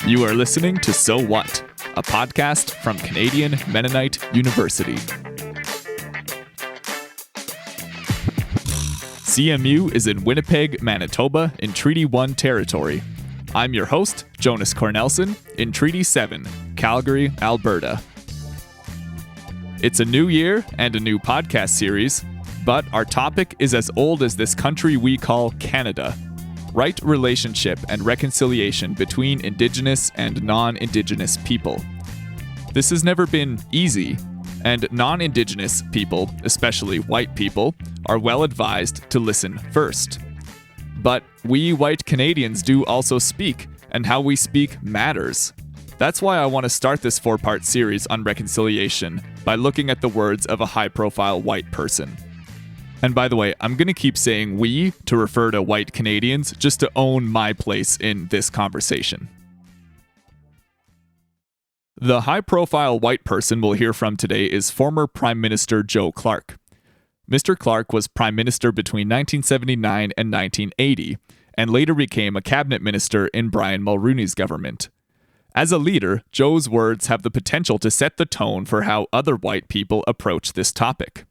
You are listening to So What, a podcast from Canadian Mennonite University. CMU is in Winnipeg, Manitoba, in Treaty 1 territory. I'm your host, Jonas Cornelson, in Treaty 7, Calgary, Alberta. It's a new year and a new podcast series, but our topic is as old as this country we call Canada. Right relationship and reconciliation between Indigenous and non-Indigenous people. This has never been easy, and non-Indigenous people, especially white people, are well advised to listen first. But we white Canadians do also speak, and how we speak matters. That's why I want to start this 4-part series on reconciliation by looking at the words of a high-profile white person. And by the way, I'm going to keep saying we to refer to white Canadians just to own my place in this conversation. The high-profile white person we'll hear from today is former Prime Minister Joe Clark. Mr. Clark was Prime Minister between 1979 and 1980, and later became a cabinet minister in Brian Mulroney's government. As a leader, Joe's words have the potential to set the tone for how other white people approach this topic.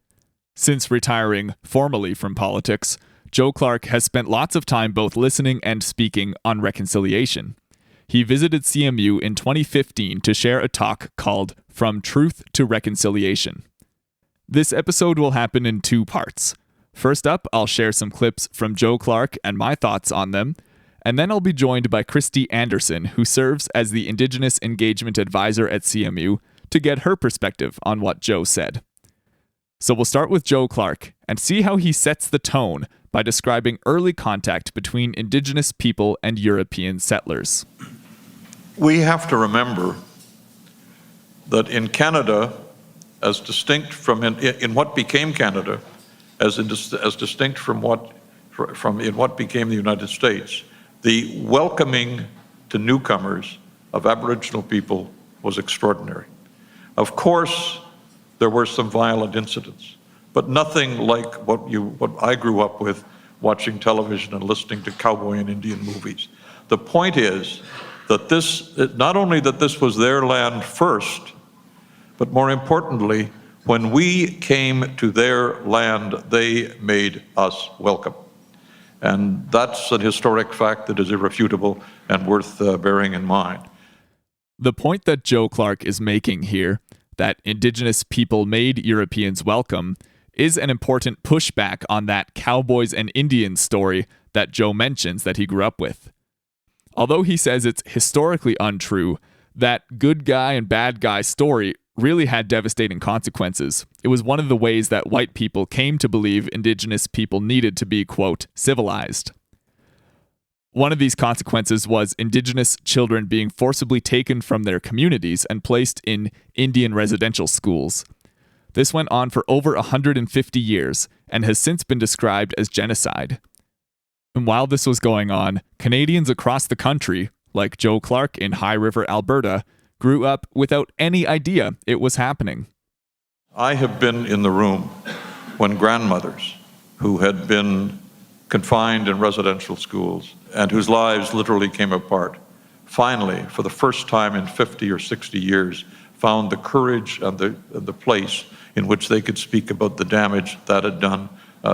Since retiring formally from politics, Joe Clark has spent lots of time both listening and speaking on reconciliation. He visited CMU in 2015 to share a talk called From Truth to Reconciliation. This episode will happen in 2 parts. First up, I'll share some clips from Joe Clark and my thoughts on them, and then I'll be joined by Christy Anderson, who serves as the Indigenous Engagement Advisor at CMU, to get her perspective on what Joe said. So we'll start with Joe Clark and see how he sets the tone by describing early contact between Indigenous people and European settlers. We have to remember that in Canada, as distinct from in what became Canada, as distinct from what became the United States, the welcoming to newcomers of Aboriginal people was extraordinary. Of course, there were some violent incidents, but nothing like what I grew up with, watching television and listening to cowboy and Indian movies. The point is that not only that this was their land first, but more importantly, when we came to their land, they made us welcome. And that's a historic fact that is irrefutable and worth bearing in mind. The point that Joe Clark is making here, that Indigenous people made Europeans welcome, is an important pushback on that cowboys and Indians story that Joe mentions that he grew up with. Although he says it's historically untrue, that good guy and bad guy story really had devastating consequences. It was one of the ways that white people came to believe Indigenous people needed to be, quote, civilized. One of these consequences was Indigenous children being forcibly taken from their communities and placed in Indian residential schools. This went on for over 150 years and has since been described as genocide. And while this was going on, Canadians across the country, like Joe Clark in High River, Alberta, grew up without any idea it was happening. I have been in the room when grandmothers who had been confined in residential schools and whose lives literally came apart, finally, for the first time in 50 or 60 years, found the courage and the place in which they could speak about the damage that had done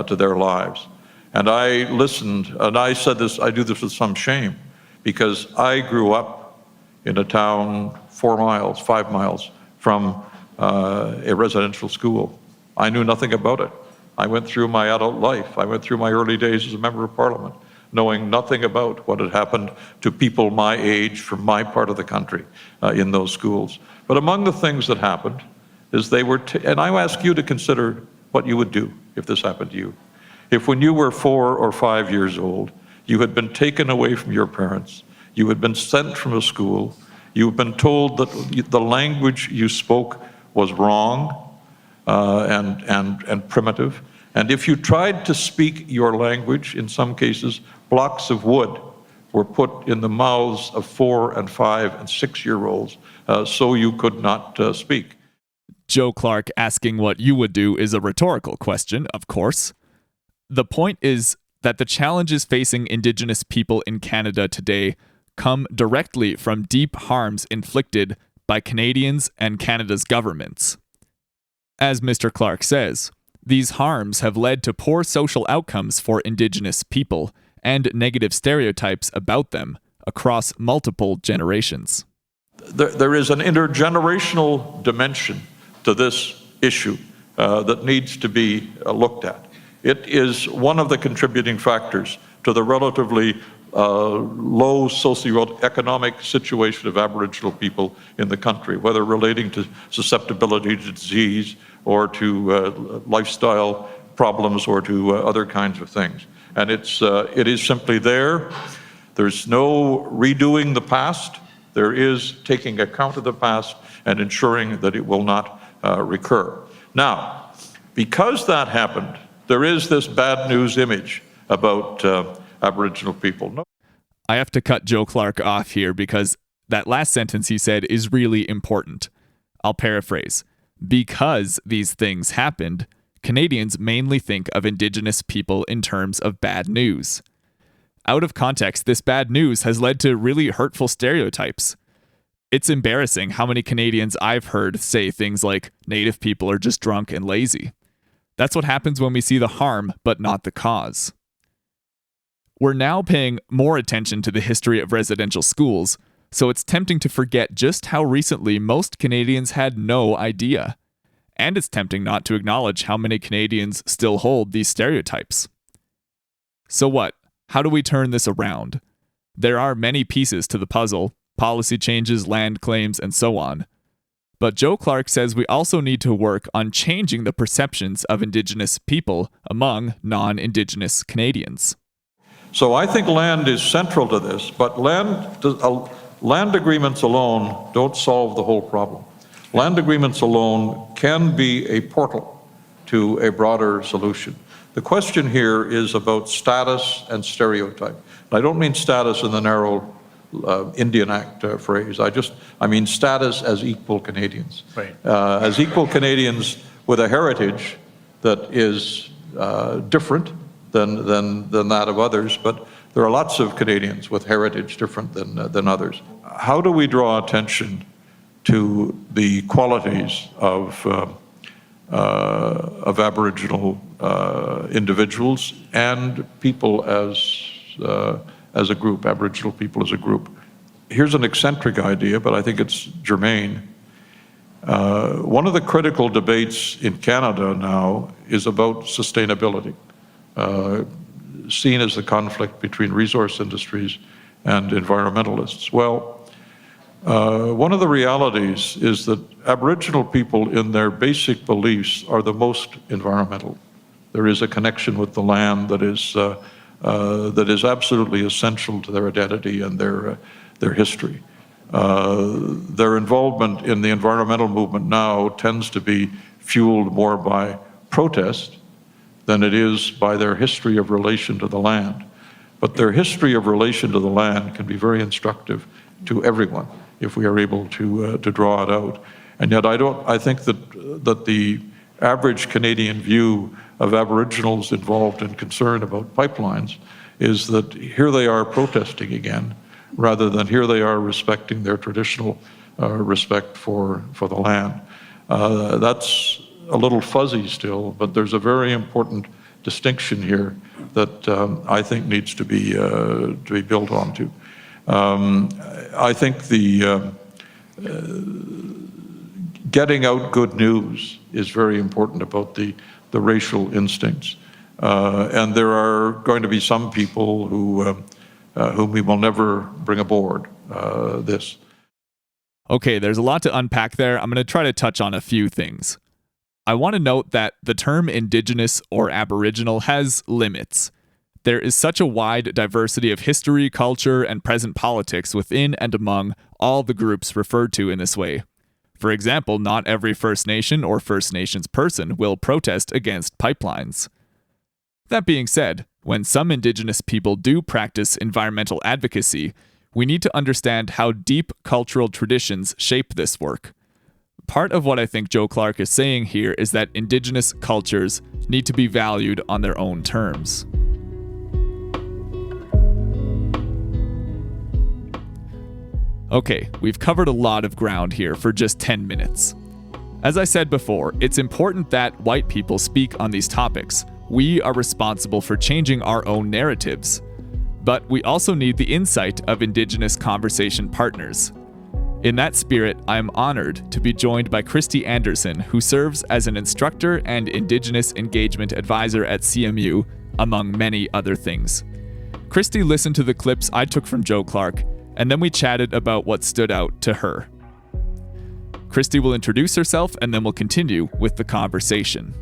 to their lives. And I listened, and I said this, I do this with some shame, because I grew up in a town 5 miles from a residential school. I knew nothing about it. I went through my adult life. I went through my early days as a member of Parliament, knowing nothing about what had happened to people my age from my part of the country in those schools. But among the things that happened is and I ask you to consider what you would do if this happened to you. If when you were 4 or 5 years old, you had been taken away from your parents, you had been sent from a school, you had been told that the language you spoke was wrong and primitive, and if you tried to speak your language, in some cases, blocks of wood were put in the mouths of 4 and 5 and 6-year-olds so you could not speak. Joe Clark asking what you would do is a rhetorical question, of course. The point is that the challenges facing Indigenous people in Canada today come directly from deep harms inflicted by Canadians and Canada's governments. As Mr. Clark says, these harms have led to poor social outcomes for Indigenous people and negative stereotypes about them across multiple generations. There is an intergenerational dimension to this issue that needs to be looked at. It is one of the contributing factors to the relatively low socioeconomic situation of Aboriginal people in the country, whether relating to susceptibility to disease or to lifestyle problems or to other kinds of things. And it is simply there. There's no redoing the past. There is taking account of the past and ensuring that it will not recur. Now, because that happened, there is this bad news image about Aboriginal people. No. I have to cut Joe Clark off here because that last sentence he said is really important. I'll paraphrase. Because these things happened, Canadians mainly think of Indigenous people in terms of bad news. Out of context, this bad news has led to really hurtful stereotypes. It's embarrassing how many Canadians I've heard say things like, Native people are just drunk and lazy. That's what happens when we see the harm, but not the cause. We're now paying more attention to the history of residential schools, so it's tempting to forget just how recently most Canadians had no idea. And it's tempting not to acknowledge how many Canadians still hold these stereotypes. So what? How do we turn this around? There are many pieces to the puzzle: policy changes, land claims, and so on. But Joe Clark says we also need to work on changing the perceptions of Indigenous people among non-Indigenous Canadians. So I think land is central to this, but land agreements alone don't solve the whole problem. Land agreements alone can be a portal to a broader solution. The question here is about status and stereotype. And I don't mean status in the narrow Indian Act phrase. I mean status as equal Canadians. Right. As equal Canadians with a heritage that is different than that of others, but there are lots of Canadians with heritage different than others. How do we draw attention to the qualities of Aboriginal individuals and people as a group, Aboriginal people as a group? Here's an eccentric idea, but I think it's germane. One of the critical debates in Canada now is about sustainability, seen as the conflict between resource industries and environmentalists. Well, one of the realities is that Aboriginal people in their basic beliefs are the most environmental. There is a connection with the land that is absolutely essential to their identity and their history. Their involvement in the environmental movement now tends to be fueled more by protest than it is by their history of relation to the land. But their history of relation to the land can be very instructive to everyone if we are able to draw it out. And yet I think that the average Canadian view of Aboriginals involved in concern about pipelines is that here they are protesting again, rather than here they are respecting their traditional respect for the land. That's a little fuzzy still, but there's a very important distinction here that I think needs to be built onto. I think the getting out good news is very important about the racial instincts. And there are going to be some people whom we will never bring aboard this. Okay, there's a lot to unpack there. I'm going to try to touch on a few things. I want to note that the term Indigenous or Aboriginal has limits. There is such a wide diversity of history, culture, and present politics within and among all the groups referred to in this way. For example, not every First Nation or First Nations person will protest against pipelines. That being said, when some Indigenous people do practice environmental advocacy, we need to understand how deep cultural traditions shape this work. Part of what I think Joe Clark is saying here is that Indigenous cultures need to be valued on their own terms. Okay, we've covered a lot of ground here for just 10 minutes. As I said before, it's important that white people speak on these topics. We are responsible for changing our own narratives. But we also need the insight of Indigenous conversation partners. In that spirit, I am honored to be joined by Christy Anderson, who serves as an instructor and Indigenous engagement advisor at CMU, among many other things. Christy listened to the clips I took from Joe Clark, and then we chatted about what stood out to her. Christy will introduce herself, and then we'll continue with the conversation.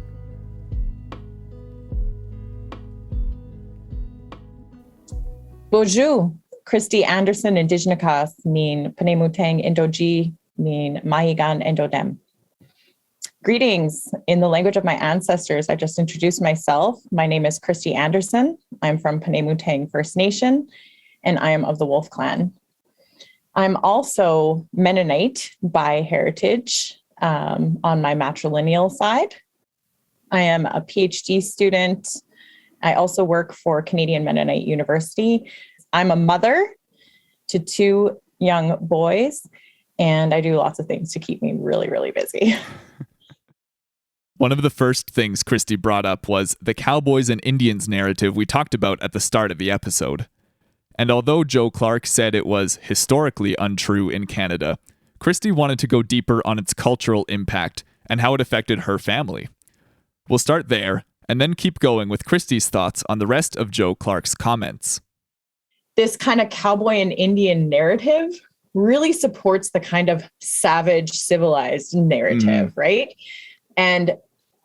Bonjour, Christy Anderson, Indigenous, mean Panemutang Indoji, mean Mahigan Endodem. Greetings. In the language of my ancestors, I just introduced myself. My name is Christy Anderson. I'm from Panemutang First Nation, and I am of the Wolf Clan. I'm also Mennonite by heritage on my matrilineal side. I am a PhD student. I also work for Canadian Mennonite University. I'm a mother to 2 young boys, and I do lots of things to keep me really, really busy. One of the first things Christy brought up was the cowboys and Indians narrative we talked about at the start of the episode. And although Joe Clark said it was historically untrue in Canada, Christy wanted to go deeper on its cultural impact and how it affected her family. We'll start there, and then keep going with Christy's thoughts on the rest of Joe Clark's comments. This kind of cowboy and Indian narrative really supports the kind of savage, civilized narrative, right? And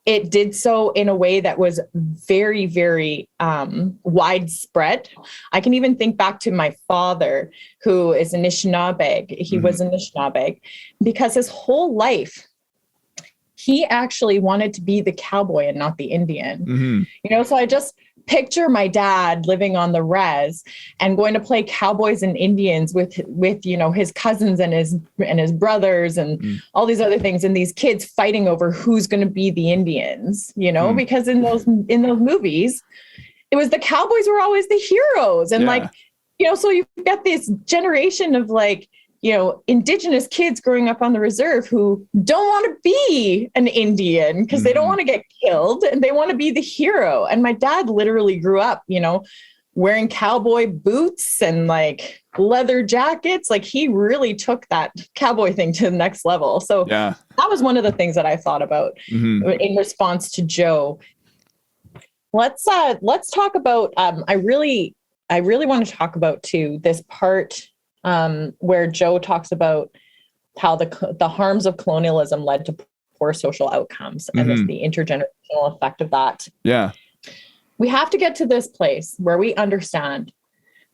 it did so in a way that was very, very widespread. I can even think back to my father, who is Anishinaabe. He was Anishinaabe, because his whole life, he actually wanted to be the cowboy and not the Indian. So I just picture my dad living on the res and going to play cowboys and Indians with his cousins and his brothers and all these other things, and these kids fighting over who's going to be the Indians, because in those movies, it was the cowboys were always the heroes. And so you've got this generation of Indigenous kids growing up on the reserve who don't want to be an Indian because they don't want to get killed and they want to be the hero. And my dad literally grew up, wearing cowboy boots and leather jackets. He really took that cowboy thing to the next level. So that was one of the things that I thought about in response to Joe. Let's talk about, I really want to talk about too, this part where Joe talks about how the harms of colonialism led to poor social outcomes and the intergenerational effect of that. Yeah. We have to get to this place where we understand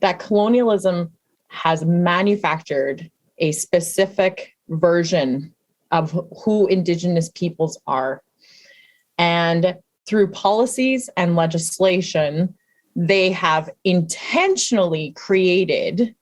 that colonialism has manufactured a specific version of who Indigenous peoples are. And through policies and legislation, they have intentionally created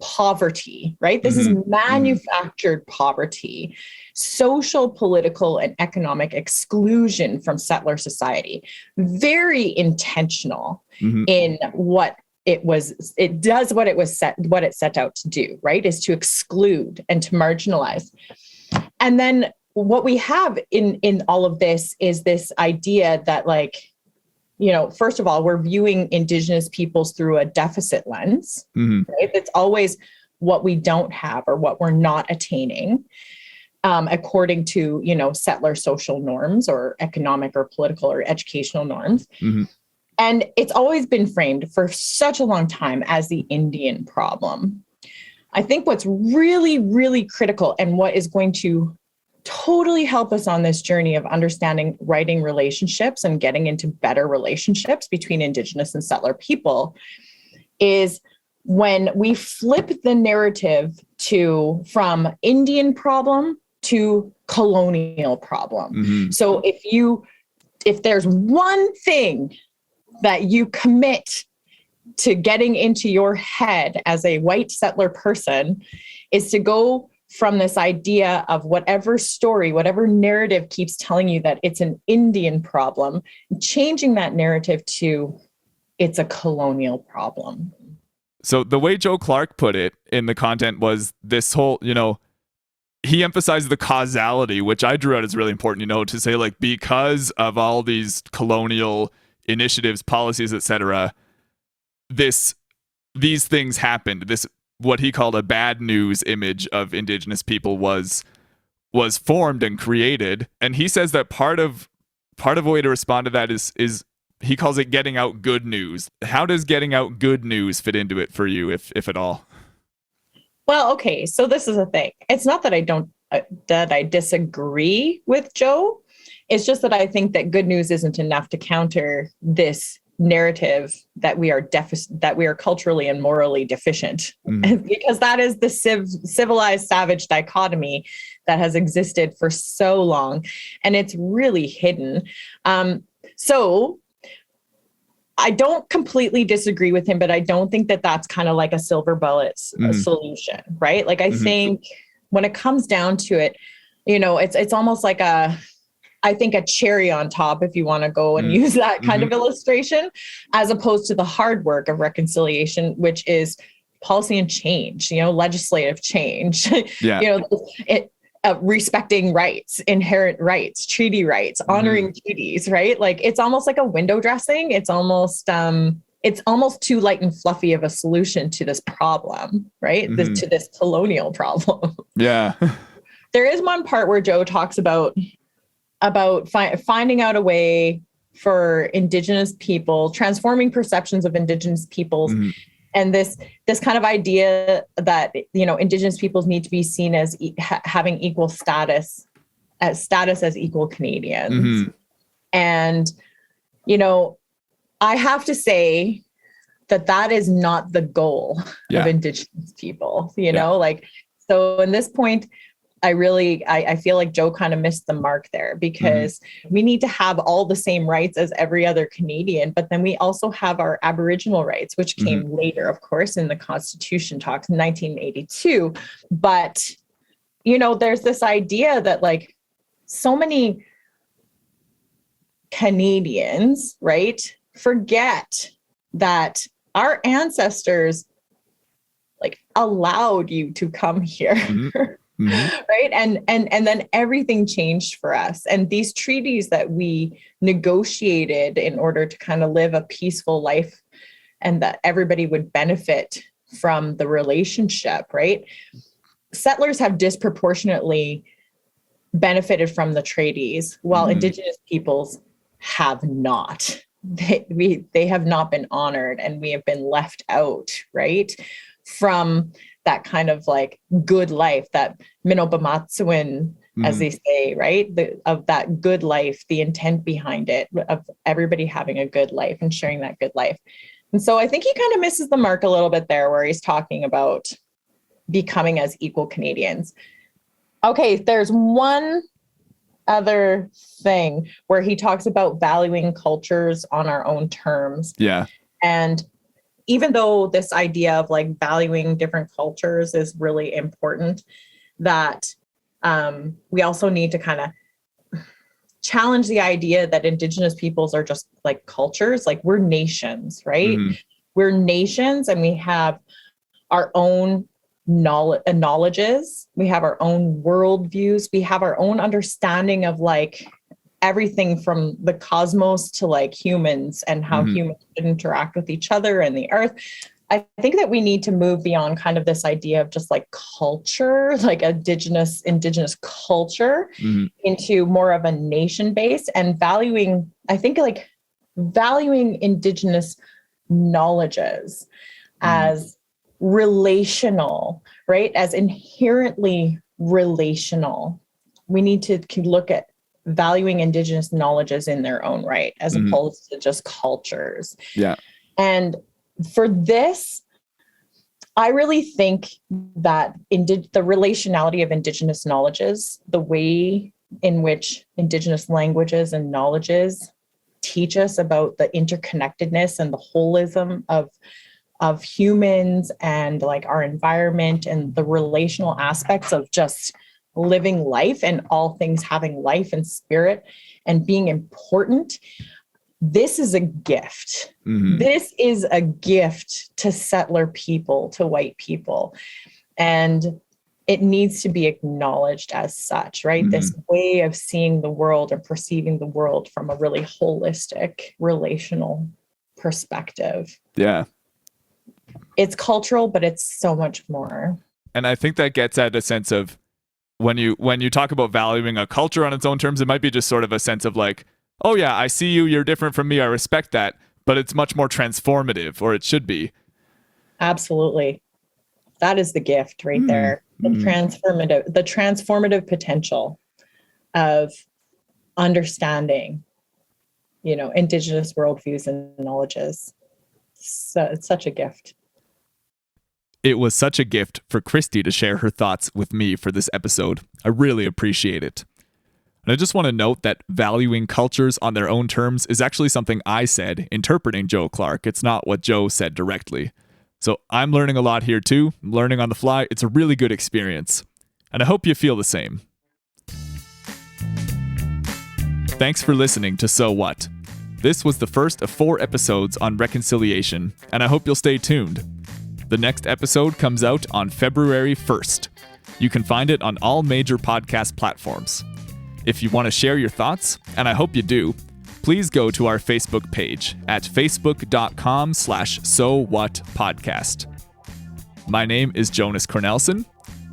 poverty, right? This is manufactured poverty, social, political, and economic exclusion from settler society. Very intentional in what it was. It does what it set out to do, right? Is to exclude and to marginalize. And then what we have in all of this is this idea that first of all, we're viewing Indigenous peoples through a deficit lens, right? It's always what we don't have or what we're not attaining, according to, settler social norms or economic or political or educational norms. And it's always been framed for such a long time as the Indian problem. I think what's really, really critical and what is going to totally help us on this journey of understanding writing relationships and getting into better relationships between Indigenous and settler people is when we flip the narrative from Indian problem to colonial problem. So if there's one thing that you commit to getting into your head as a white settler person is to go from this idea of whatever story, whatever narrative keeps telling you that it's an Indian problem, changing that narrative to it's a colonial problem. So the way Joe Clark put it in the content was this whole, he emphasized the causality, which I drew out as really important, to say like, because of all these colonial initiatives, policies, etc., these things happened. This, what he called a bad news image of Indigenous people was formed and created. And he says that part of a way to respond to that is he calls it getting out good news. How does getting out good news fit into it for you, if at all? Well, okay, so this is a thing. It's not that I disagree with Joe. It's just that I think that good news isn't enough to counter this narrative that we are culturally and morally deficient, because that is the civilized savage dichotomy that has existed for so long, and it's really hidden. So I don't completely disagree with him, but I don't think that that's kind of like a silver bullet solution, right? Like, I think when it comes down to it, it's almost like I think a cherry on top, if you want to go and use that kind of illustration, as opposed to the hard work of reconciliation, which is policy and change, legislative change, respecting rights, inherent rights, treaty rights, honoring treaties, right? Like, it's almost like a window dressing. It's almost too light and fluffy of a solution to this problem, right? To this colonial problem. Yeah. There is one part where Joe talks about finding out a way for Indigenous people, transforming perceptions of Indigenous peoples, and this kind of idea that Indigenous peoples need to be seen as having equal status as equal Canadians. And I have to say that is not the goal of Indigenous people. So in this point, I feel like Joe kind of missed the mark there, because we need to have all the same rights as every other Canadian, but then we also have our Aboriginal rights, which came later, of course, in the Constitution talks in 1982. But, there's this idea that like so many Canadians, right, forget that our ancestors like allowed you to come here. Right. And then everything changed for us. And these treaties that we negotiated in order to kind of live a peaceful life and that everybody would benefit from the relationship, right? Settlers have disproportionately benefited from the treaties, while Indigenous peoples have not. They have not been honored, and we have been left out, right, from that kind of like good life, that Minobamatsuin, as they say, right? Of that good life, the intent behind it, of everybody having a good life and sharing that good life. And so I think he kind of misses the mark a little bit there, where he's talking about becoming as equal Canadians. Okay, there's one other thing where he talks about valuing cultures on our own terms. Yeah. And even though this idea of like valuing different cultures is really important, that we also need to kind of challenge the idea that Indigenous peoples are just like cultures. Like, we're nations, right? We're nations, and we have our own knowledges. We have our own worldviews. We have our own understanding of like everything from the cosmos to like humans and how humans interact with each other and the earth. I think that we need to move beyond kind of this idea of just like culture, like indigenous culture, into more of a nation base, and valuing Indigenous knowledges as relational, right? As inherently relational. We need to look at valuing Indigenous knowledges in their own right, as opposed to just cultures. Yeah. And for this, I really think that the relationality of Indigenous knowledges, the way in which Indigenous languages and knowledges teach us about the interconnectedness and the holism of humans and like our environment, and the relational aspects of just living life and all things having life and spirit and being important. this is a gift. This is a gift to settler people, to white people. And it needs to be acknowledged as such, right? This way of seeing the world and perceiving the world from a really holistic, relational perspective. Yeah. It's cultural, but it's so much more. And I think that gets at a sense of when you talk about valuing a culture on its own terms, it might be just sort of a sense of like, oh yeah, I see you, you're different from me, I respect that, but it's much more transformative, or it should be. Absolutely. That is the gift right there. The transformative potential of understanding, Indigenous worldviews and knowledges. So it's such a gift. It was such a gift for Christy to share her thoughts with me for this episode. I really appreciate it. And I just want to note that valuing cultures on their own terms is actually something I said interpreting Joe Clark. It's not what Joe said directly. So I'm learning a lot here too. I'm learning on the fly. It's a really good experience. And I hope you feel the same. Thanks for listening to So What? This was the first of 4 episodes on reconciliation, and I hope you'll stay tuned. The next episode comes out on February 1st. You can find it on all major podcast platforms. If you want to share your thoughts, and I hope you do, please go to our Facebook page at facebook.com/SoWhatPodcast. My name is Jonas Cornelson.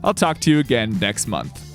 I'll talk to you again next month.